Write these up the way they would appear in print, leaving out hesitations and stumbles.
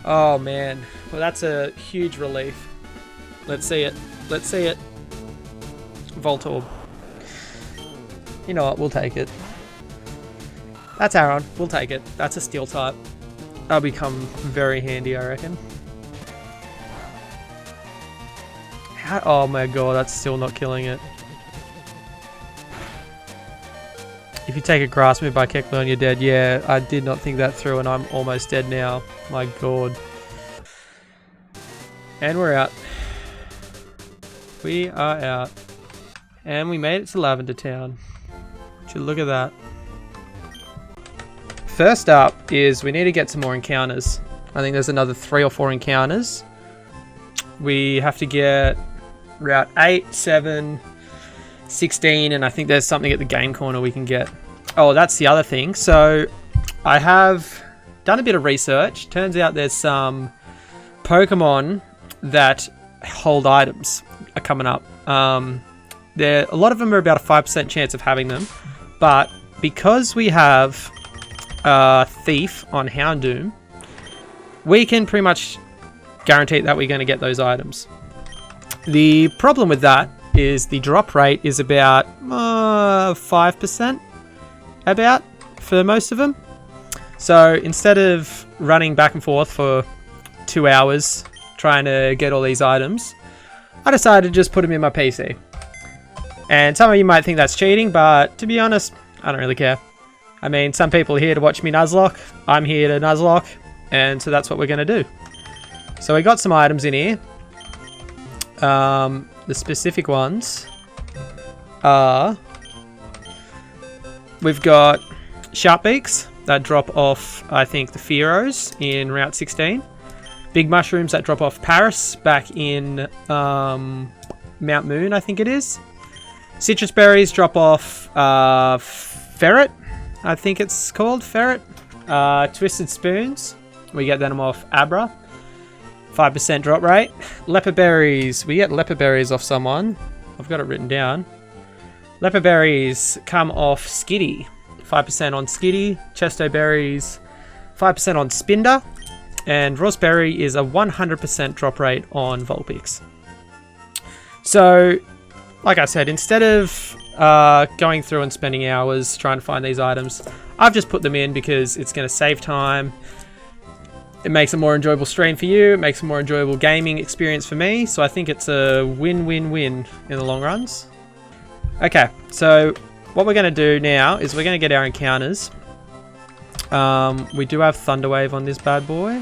Oh man, well that's a huge relief. Let's see it. Let's see it. Voltorb. You know what? We'll take it. That's Aaron. We'll take it. That's a steel type. That'll become very handy, I reckon. Oh my god, that's still not killing it. If you take a grass move by Kecleon, you're dead. Yeah, I did not think that through and I'm almost dead now. My god. And we're out. We are out. And we made it to Lavender Town. Would you look at that. First up is we need to get some more encounters. I think there's another 3 or 4 encounters. We have to get Route 8, 7, 16, and I think there's something at the game corner we can get. Oh, that's the other thing. So I have done a bit of research. Turns out there's some Pokemon that hold items are coming up. A lot of them are about a 5% chance of having them, but because we have Thief on Houndoom, we can pretty much guarantee that we're going to get those items. The problem with that is the drop rate is about 5% about for most of them. So instead of running back and forth for 2 hours trying to get all these items, I decided to just put them in my PC. And some of you might think that's cheating, but to be honest, I don't really care. I mean, some people are here to watch me Nuzlocke. I'm here to Nuzlocke, and so that's what we're going to do. So we got some items in here. The specific ones are... We've got Sharpbeaks that drop off, I think, the Fearos in Route 16. Big Mushrooms that drop off Paris back in Mount Moon, I think it is. Citrus Berries drop off Ferret, I think it's called, Ferret. Twisted Spoons, we get them off Abra. 5% drop rate. Leopard Berries, we get Leopard Berries off someone. I've got it written down. Leopard Berries come off Skitty. 5% on Skitty. Chesto Berries, 5% on Spinder. And Raspberry is a 100% drop rate on Vulpix. So, like I said, instead of going through and spending hours trying to find these items, I've just put them in because it's going to save time. It makes a more enjoyable stream for you. It makes a more enjoyable gaming experience for me. So I think it's a win-win-win in the long runs. Okay, so what we're going to do now is we're going to get our encounters. We do have Thunderwave on this bad boy.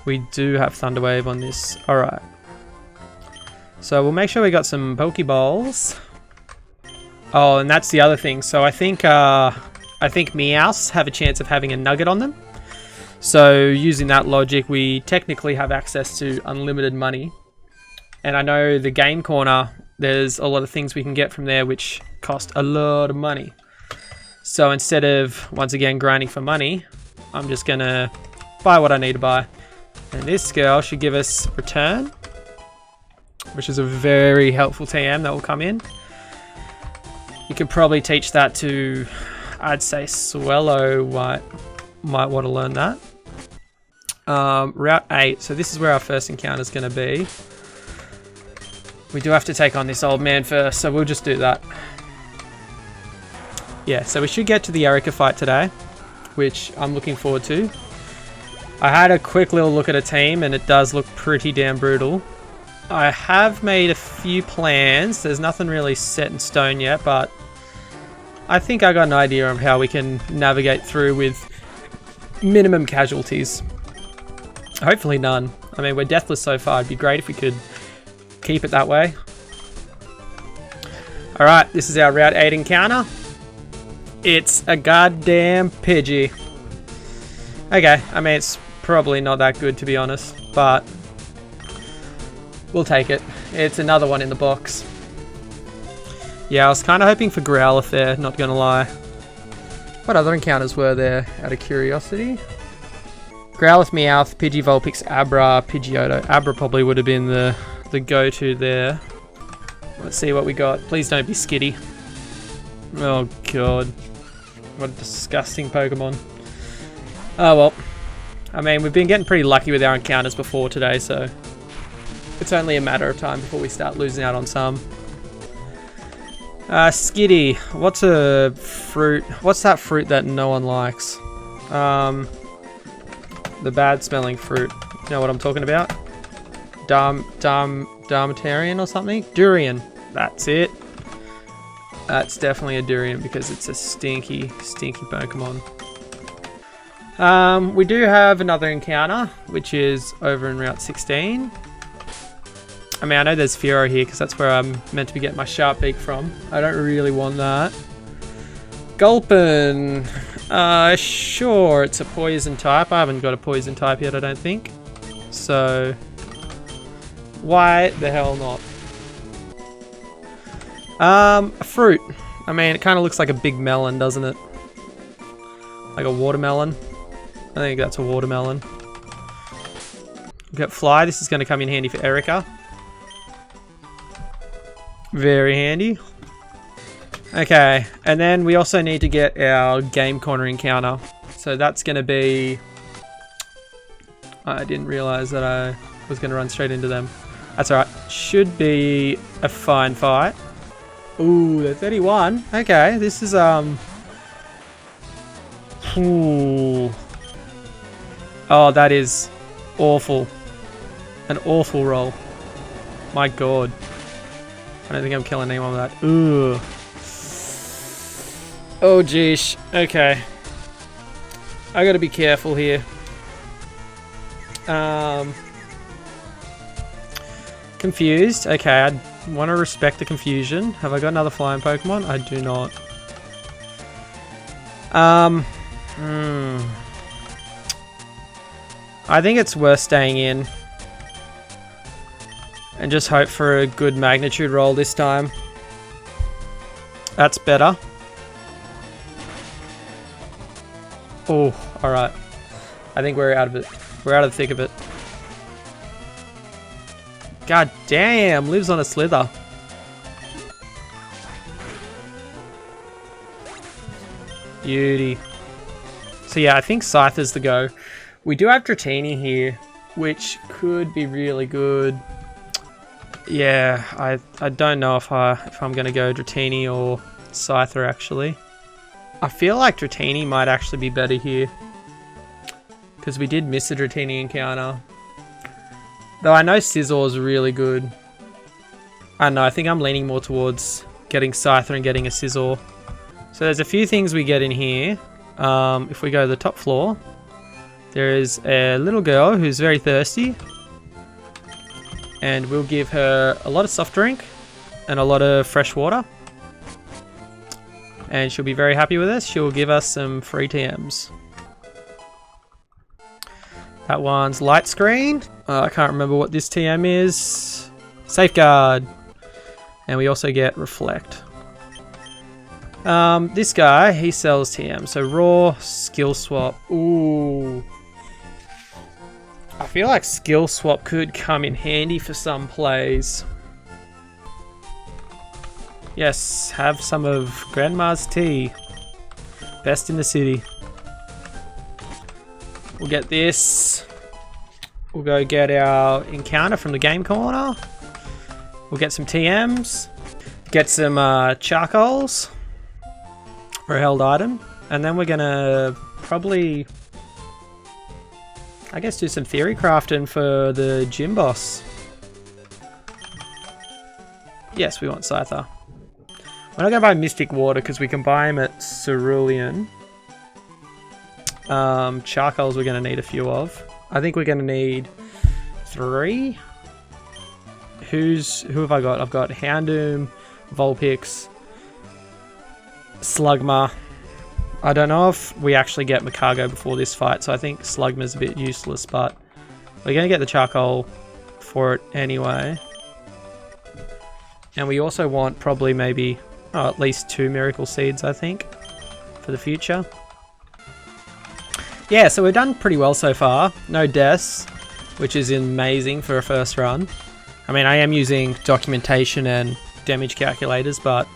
We do have Thunderwave on this. Alright. So we'll make sure we got some Pokeballs. Oh, and that's the other thing. So I think Meowths have a chance of having a nugget on them. So using that logic, we technically have access to unlimited money. And I know the game corner, there's a lot of things we can get from there which cost a lot of money. So instead of, once again, grinding for money, I'm just going to buy what I need to buy. And this girl should give us Return, which is a very helpful TM that will come in. You could probably teach that to, I'd say Swellow might want to learn that. Route 8, so this is where our first encounter is going to be. We do have to take on this old man first, so we'll just do that. Yeah, so we should get to the Erika fight today, which I'm looking forward to. I had a quick little look at a team, and it does look pretty damn brutal. I have made a few plans. There's nothing really set in stone yet, but I think I got an idea of how we can navigate through with minimum casualties. Hopefully none. I mean, we're deathless so far. It'd be great if we could keep it that way. Alright, this is our Route 8 encounter. It's a goddamn Pidgey. Okay, I mean, it's probably not that good to be honest, but we'll take it. It's another one in the box. Yeah, I was kind of hoping for Growlithe there, not gonna lie. What other encounters were there, out of curiosity? Growlithe, Meowth, Pidgey, Vulpix, Abra, Pidgeotto. Abra probably would have been the go-to there. Let's see what we got. Please don't be Skitty. Oh god. What a disgusting Pokemon. Oh well. I mean, we've been getting pretty lucky with our encounters before today, so it's only a matter of time before we start losing out on some. Skitty. What's a fruit? What's that fruit that no one likes? The bad smelling fruit. You know what I'm talking about? Darmatarian or something? Durian. That's it. That's definitely a durian because it's a stinky, stinky Pokemon. We do have another encounter, which is over in Route 16. I mean, I know there's Fearow here because that's where I'm meant to be getting my Sharpbeak from. I don't really want that. Gulpin. Sure, it's a poison type. I haven't got a poison type yet, I don't think. So, why the hell not? A fruit. I mean, it kind of looks like a big melon, doesn't it? Like a watermelon. I think that's a watermelon. We've got Fly. This is going to come in handy for Erika. Very handy. Okay, and then we also need to get our Game Corner encounter. So that's going to be... I didn't realize that I was going to run straight into them. That's alright. Should be a fine fight. Ooh, they're 31. Okay, this is, Ooh. Oh, that is awful. An awful roll. My god. I don't think I'm killing anyone with that. Ooh. Oh, geesh. Okay. I gotta be careful here. Confused. Okay, I want to respect the confusion. Have I got another flying Pokemon? I do not. I think it's worth staying in. And just hope for a good magnitude roll this time. That's better. Oh, alright. I think we're out of it. We're out of the thick of it. God damn, lives on a slither. Beauty. So yeah, I think Scythe is the go. We do have Dratini here, which could be really good. Yeah, I don't know if I'm going to go Dratini or Scyther actually. I feel like Dratini might actually be better here. Because we did miss a Dratini encounter. Though I know Scizor is really good. I don't know, I think I'm leaning more towards getting Scyther and getting a Scizor. So there's a few things we get in here. If we go to the top floor, there is a little girl who's very thirsty. And we'll give her a lot of soft drink and a lot of fresh water. And she'll be very happy with us. She'll give us some free TMs. That one's Light Screen. I can't remember what this TM is. Safeguard. And we also get Reflect. This guy, he sells TM. So Raw, Skill Swap. Ooh. I feel like Skill Swap could come in handy for some plays. Yes, have some of Grandma's tea. Best in the city. We'll get this. We'll go get our encounter from the Game Corner. We'll get some TMs. Get some charcoals for a held item. And then we're gonna probably, I guess, do some theory crafting for the gym boss. Yes, we want Scyther. We're not going to buy Mystic Water because we can buy him at Cerulean. Charcoals we're going to need a few of. I think we're going to need 3. Who have I got? I've got Houndoom, Vulpix, Slugma. I don't know if we actually get Makago before this fight, so I think Slugma's a bit useless, but we're going to get the charcoal for it anyway. And we also want probably maybe at least 2 Miracle Seeds, I think, for the future. Yeah, so we've done pretty well so far. No deaths, which is amazing for a first run. I mean, I am using documentation and damage calculators, but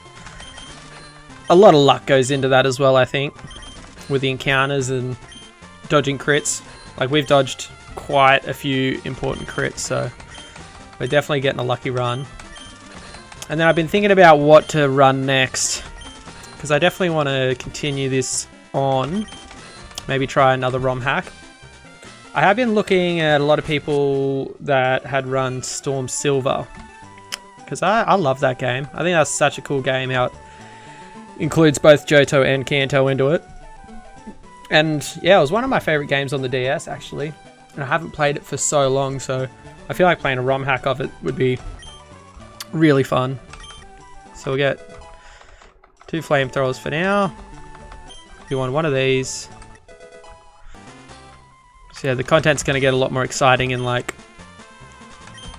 a lot of luck goes into that as well, I think, with the encounters and dodging crits. Like, we've dodged quite a few important crits, so we're definitely getting a lucky run. And then I've been thinking about what to run next, because I definitely want to continue this on. Maybe try another ROM hack. I have been looking at a lot of people that had run Storm Silver, because I love that game. I think that's such a cool game. How it includes both Johto and Kanto into it. And yeah, it was one of my favorite games on the DS, actually. And I haven't played it for so long, so I feel like playing a ROM hack of it would be really fun. So we'll get 2 flamethrowers for now. We want one of these. So yeah, the content's going to get a lot more exciting in like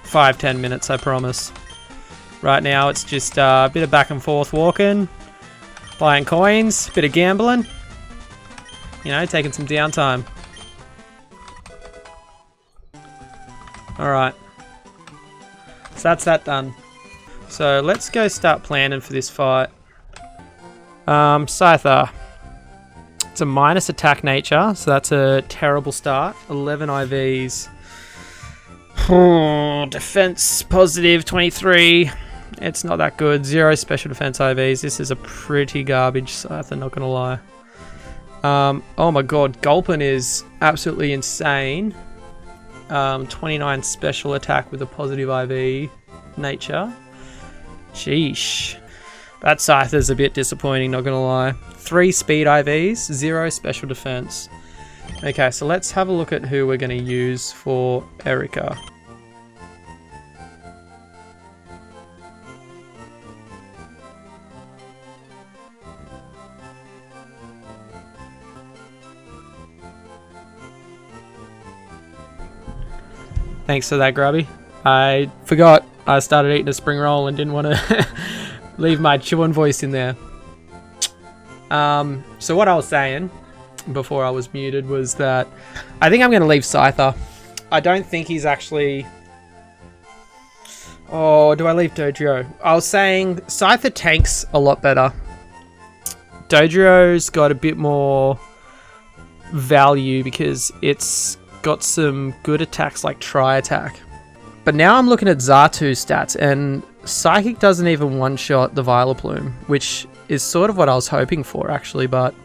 5-10 minutes, I promise. Right now it's just a bit of back and forth walking, buying coins, bit of gambling. You know, taking some downtime. Alright. So that's that done. So let's go start planning for this fight. Scyther. It's a minus attack nature, so that's a terrible start. 11 IVs. Defense positive 23. It's not that good. 0 special defense IVs. This is a pretty garbage Scyther, not gonna lie. Oh my god, Gulpin is absolutely insane. 29 special attack with a positive IV nature. Sheesh. That Scyther's a bit disappointing, not gonna lie. 3 speed IVs, 0 special defense. Okay, so let's have a look at who we're gonna use for Erika. Thanks for that, Grubby. I forgot I started eating a spring roll and didn't want to leave my chewing voice in there. So what I was saying before I was muted was that I think I'm going to leave Scyther. I don't think he's actually... Oh, do I leave Dodrio? I was saying Scyther tanks a lot better. Dodrio's got a bit more value because it's got some good attacks like Tri-Attack. But now I'm looking at Xatu's stats, and Psychic doesn't even one-shot the Vileplume, which is sort of what I was hoping for, actually, but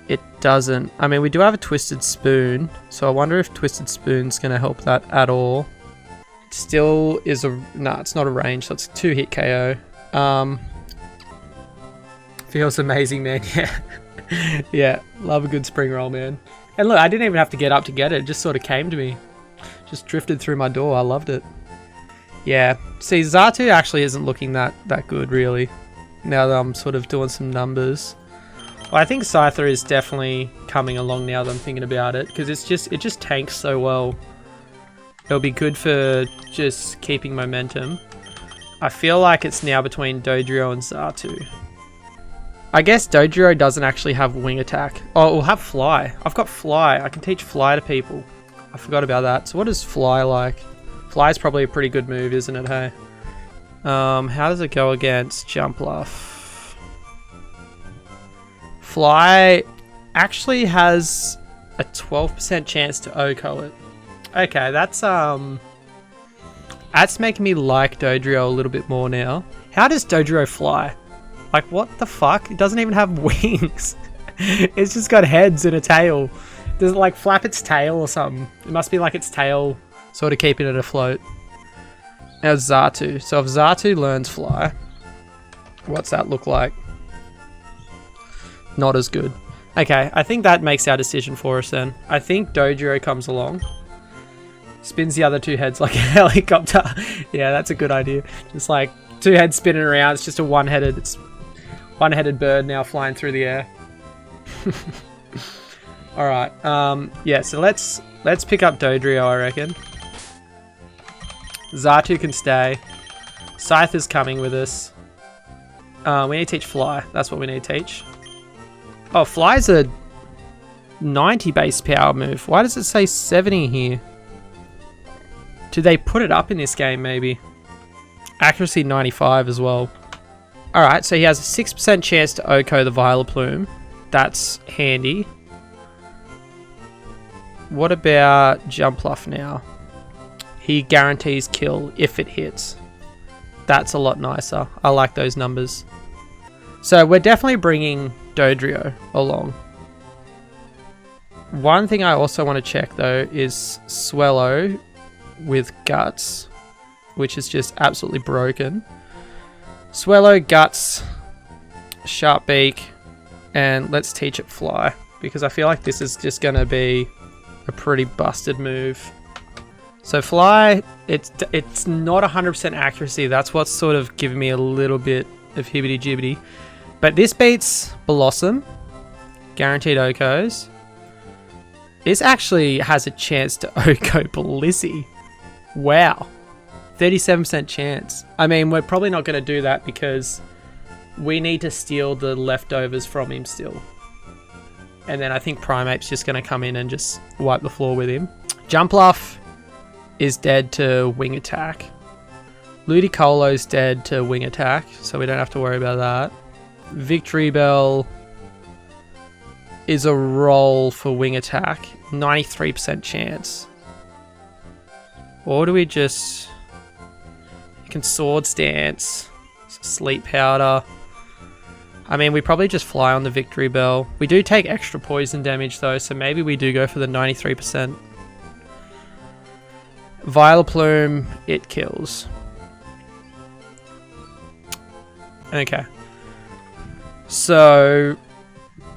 it doesn't. I mean, we do have a Twisted Spoon, so I wonder if Twisted Spoon's going to help that at all. It still is a... Nah, it's not a range, so it's a 2-hit KO. Feels amazing, man. Yeah. Yeah, love a good spring roll, man. And look, I didn't even have to get up to get it. It just sort of came to me. Just drifted through my door. I loved it. Yeah. See, Xatu actually isn't looking that good, really. Now that I'm sort of doing some numbers. Well, I think Scyther is definitely coming along now that I'm thinking about it. Because it just tanks so well. It'll be good for just keeping momentum. I feel like it's now between Dodrio and Xatu. I guess Dodrio doesn't actually have wing attack. Oh, it will have fly. I've got fly. I can teach fly to people. I forgot about that. So what is fly like? Fly is probably a pretty good move, isn't it, hey? How does it go against Jumpluff? Fly actually has a 12% chance to OHKO it. Okay, that's making me like Dodrio a little bit more now. How does Dodrio fly? Like, what the fuck? It doesn't even have wings. It's just got heads and a tail. Does it, like, flap its tail or something? It must be like its tail sort of keeping it afloat. Now Xatu. So if Xatu learns fly, what's that look like? Not as good. Okay, I think that makes our decision for us then. I think Dodrio comes along. Spins the other 2 heads like a helicopter. Yeah, that's a good idea. Just like 2 heads spinning around. It's just a one-headed bird now flying through the air. Alright, yeah, so let's pick up Dodrio, I reckon. Xatu can stay. Scyther's coming with us. We need to teach Fly. That's what we need to teach. Oh, Fly's a 90 base power move. Why does it say 70 here? Do they put it up in this game, maybe? Accuracy 95 as well. Alright, so he has a 6% chance to OHKO the Vileplume. That's handy. What about Jumpluff now? He guarantees kill if it hits. That's a lot nicer. I like those numbers. So we're definitely bringing Dodrio along. One thing I also want to check though is Swellow with Guts, which is just absolutely broken. Swellow, Guts, Sharp Beak, and let's teach it Fly, because I feel like this is just going to be a pretty busted move. So Fly, it's not 100% accuracy. That's what's sort of giving me a little bit of hibbity-jibbity. But this beats Blossom, guaranteed Okos. This actually has a chance to Oko Blissey. Wow. 37% chance. I mean, we're probably not going to do that because we need to steal the leftovers from him still. And then I think Primate's just going to come in and just wipe the floor with him. Jumpluff is dead to Wing Attack. Ludicolo's dead to Wing Attack, so we don't have to worry about that. Victory Bell is a roll for Wing Attack. 93% chance. Or do we just... You can Swords Dance, Sleep Powder. I mean, we probably just Fly on the Victory Bell. We do take extra poison damage though, so maybe we do go for the 93%. Vileplume, it kills. Okay. So,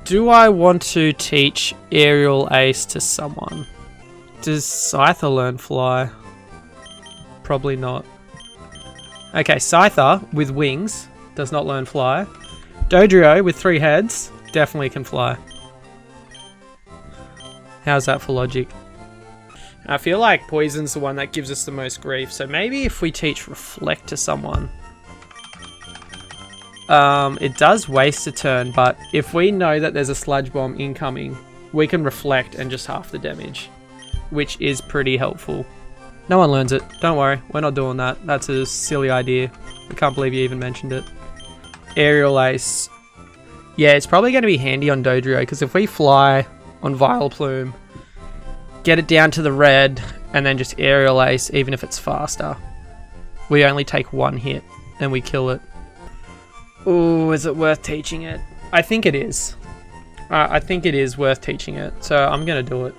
do I want to teach Aerial Ace to someone? Does Scyther learn Fly? Probably not. Okay, Scyther with wings does not learn Fly. Dodrio with 3 heads definitely can fly. How's that for logic? I feel like Poison's the one that gives us the most grief, so maybe if we teach Reflect to someone. It does waste a turn, but if we know that there's a Sludge Bomb incoming, we can Reflect and just half the damage, which is pretty helpful. No one learns it. Don't worry, we're not doing that. That's a silly idea. I can't believe you even mentioned it. Aerial Ace. Yeah, it's probably going to be handy on Dodrio, because if we Fly on Vileplume, get it down to the red, and then just Aerial Ace, even if it's faster, we only take 1 hit, and we kill it. Ooh, is it worth teaching it? I think it is. I think it is worth teaching it, so I'm going to do it.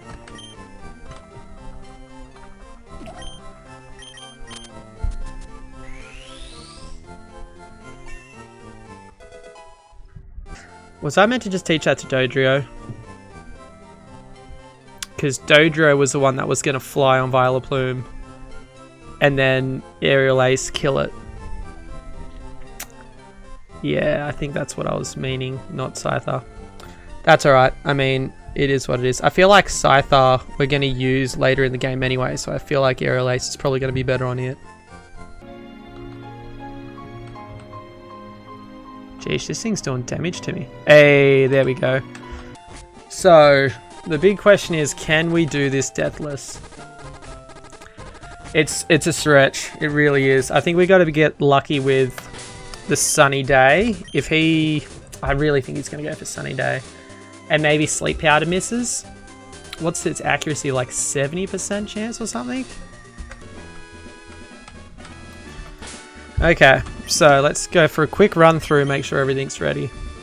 Was I meant to just teach that to Dodrio? Because Dodrio was the one that was going to Fly on Vileplume, and then Aerial Ace kill it. Yeah, I think that's what I was meaning, not Scyther. That's alright. I mean, it is what it is. I feel like Scyther we're going to use later in the game anyway, so I feel like Aerial Ace is probably going to be better on it. Jeez, this thing's doing damage to me. Hey, there we go. So, the big question is, can we do this Deathless? It's a stretch. It really is. I think we got to get lucky with the Sunny Day. If he... I really think he's going to go for Sunny Day. And maybe Sleep Powder misses. What's its accuracy? Like 70% chance or something? Okay, so let's go for a quick run through, make sure everything's ready.